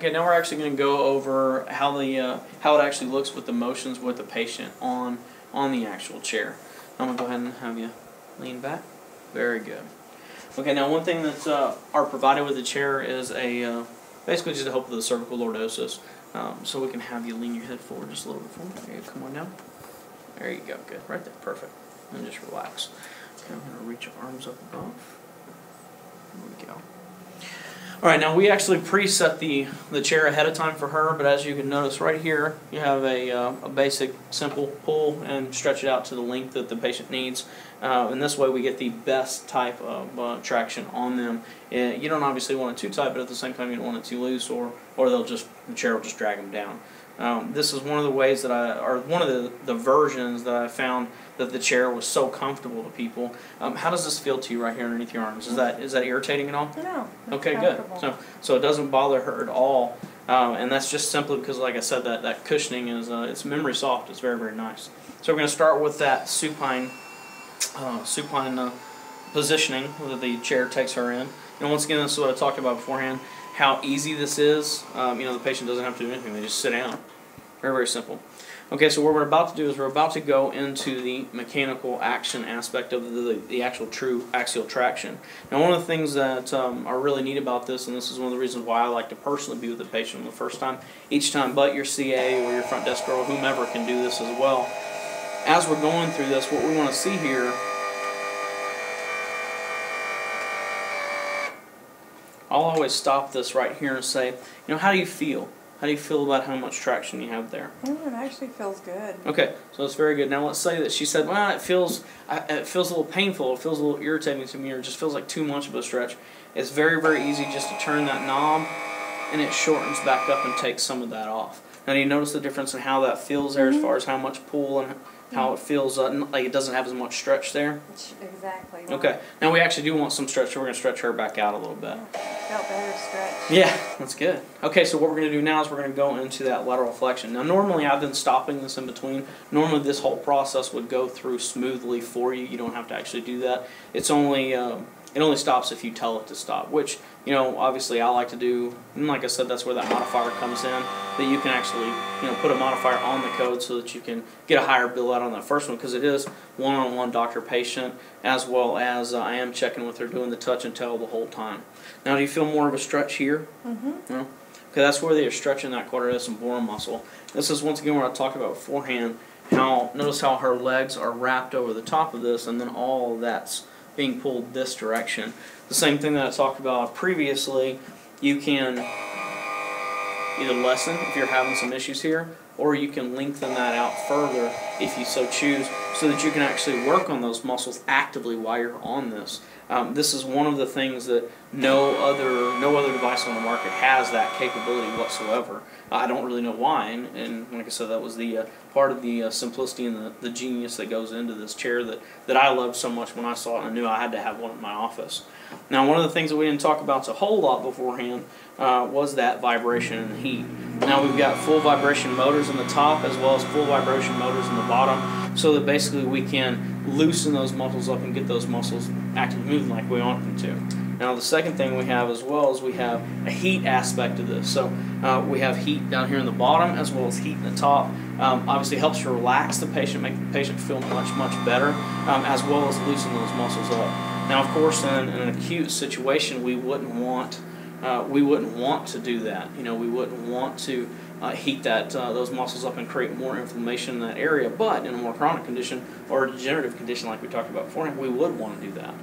Okay, now we're actually going to go over how how it actually looks with the motions with the patient on the actual chair. I'm going to go ahead and have you lean back. Very good. Okay, now one thing that's are provided with the chair is a basically just to help with the cervical lordosis. So we can have you lean your head forward just a little bit forward. There you go. Come on down. There you go. Good. Right there. Perfect. And just relax. Okay, I'm going to reach your arms up above. There we go. Alright, now we actually preset the chair ahead of time for her, but as you can notice right here, you have a basic, simple pull and stretch it out to the length that the patient needs. And this way we get the best type of traction on them. You don't obviously want it too tight, but at the same time you don't want it too loose, or the chair will just drag them down. This is one of the ways that or one of the versions that I found that the chair was so comfortable to people. How does this feel to you right here underneath your arms? Is that irritating at all? No. Okay, good. So it doesn't bother her at all, and that's just simply because, like I said, that cushioning is it's memory soft. It's very, very nice. So we're going to start with that supine positioning that the chair takes her in. And once again, this is what I talked about beforehand. How easy this is. The patient doesn't have to do anything. They just sit down. Very, very simple. Okay, so what we're about to do is we're about to go into the mechanical action aspect of the actual true axial traction. Now, one of the things that are really neat about this, and this is one of the reasons why I like to personally be with the patient the first time, each time, but your CA or your front desk girl, whomever can do this as well. As we're going through this, what we want to see here, I'll always stop this right here and say, how do you feel? How do you feel about how much traction you have there? It actually feels good. Okay, so it's very good. Now let's say that she said, well, it feels a little painful, it feels a little irritating to me, or it just feels like too much of a stretch. It's very, very easy just to turn that knob, and it shortens back up and takes some of that off. Now do you notice the difference in how that feels there as far as how much pull and how it feels like it doesn't have as much stretch there? Exactly. Okay, now we actually do want some stretch, so we're going to stretch her back out a little bit. Felt better stretch. Yeah, that's good. Okay, so what we're going to do now is we're going to go into that lateral flexion. Now normally I've been stopping this in between. Normally this whole process would go through smoothly for you. You don't have to actually do that. It's only it only stops if you tell it to stop, which, obviously I like to do. And like I said, that's where that modifier comes in, that you can actually, put a modifier on the code so that you can get a higher bill out on that first one, because it is one-on-one doctor-patient, as well as I am checking with her, doing the touch and tell the whole time. Now, do you feel more of a stretch here? No? Okay, that's where they're stretching that quadratus lumborum muscle. This is, once again, what I talked about beforehand, notice how her legs are wrapped over the top of this, and then all that's being pulled this direction. The same thing that I talked about previously, you can either lessen if you're having some issues here, or you can lengthen that out further if you so choose, so that you can actually work on those muscles actively while you're on this. This is one of the things that no other device on the market has that capability whatsoever. I don't really know why, and like I said, that was the part of the simplicity and the genius that goes into this chair that I loved so much when I saw it, and I knew I had to have one in my office. Now, one of the things that we didn't talk about a whole lot beforehand was that vibration and heat. Now we've got full vibration motors in the top as well as full vibration motors in the bottom, so that basically we can loosen those muscles up and get those muscles actively moving like we want them to. Now the second thing we have as well is we have a heat aspect of this. So we have heat down here in the bottom as well as heat in the top. Obviously helps to relax the patient, make the patient feel much, much better, as well as loosen those muscles up. Now, of course, in an acute situation, we wouldn't want to do that. We wouldn't want to heat those muscles up and create more inflammation in that area. But in a more chronic condition or a degenerative condition, like we talked about before, we would want to do that.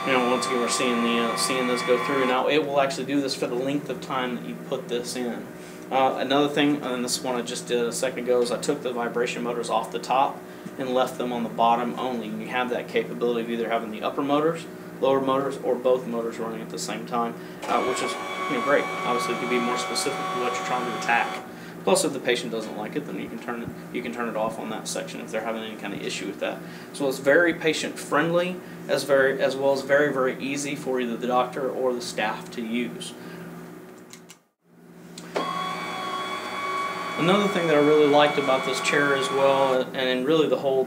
Once again, we're seeing this go through. Now, it will actually do this for the length of time that you put this in. Another thing, and this one I just did a second ago, is I took the vibration motors off the top and left them on the bottom only. And you have that capability of either having the upper motors, lower motors, or both motors running at the same time, which is great. Obviously, it can be more specific to what you're trying to attack. Plus, if the patient doesn't like it, then you can turn it off on that section if they're having any kind of issue with that. So it's very patient friendly, as well as very, very easy for either the doctor or the staff to use. Another thing that I really liked about this chair as well, and really the whole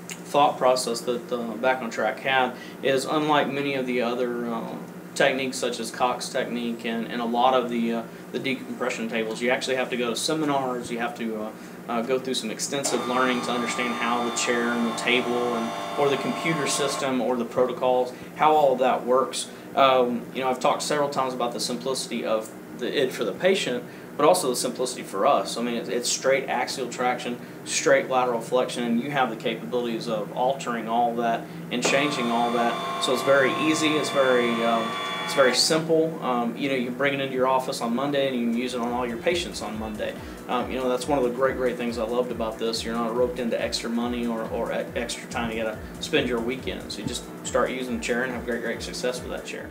thought process that Back on Track had, is unlike many of the other techniques such as Cox technique and a lot of the decompression tables. You actually have to go to seminars. You have to go through some extensive learning to understand how the chair and the table or the computer system or the protocols, how all of that works. I've talked several times about the simplicity of it for the patient, but also the simplicity for us. I mean, it's straight axial traction, straight lateral flexion, and you have the capabilities of altering all that and changing all that. So it's very easy. It's very simple. You bring it into your office on Monday, and you can use it on all your patients on Monday. That's one of the great things I loved about this. You're not roped into extra money or extra time you got to spend your weekend. So you just start using the chair and have great success with that chair.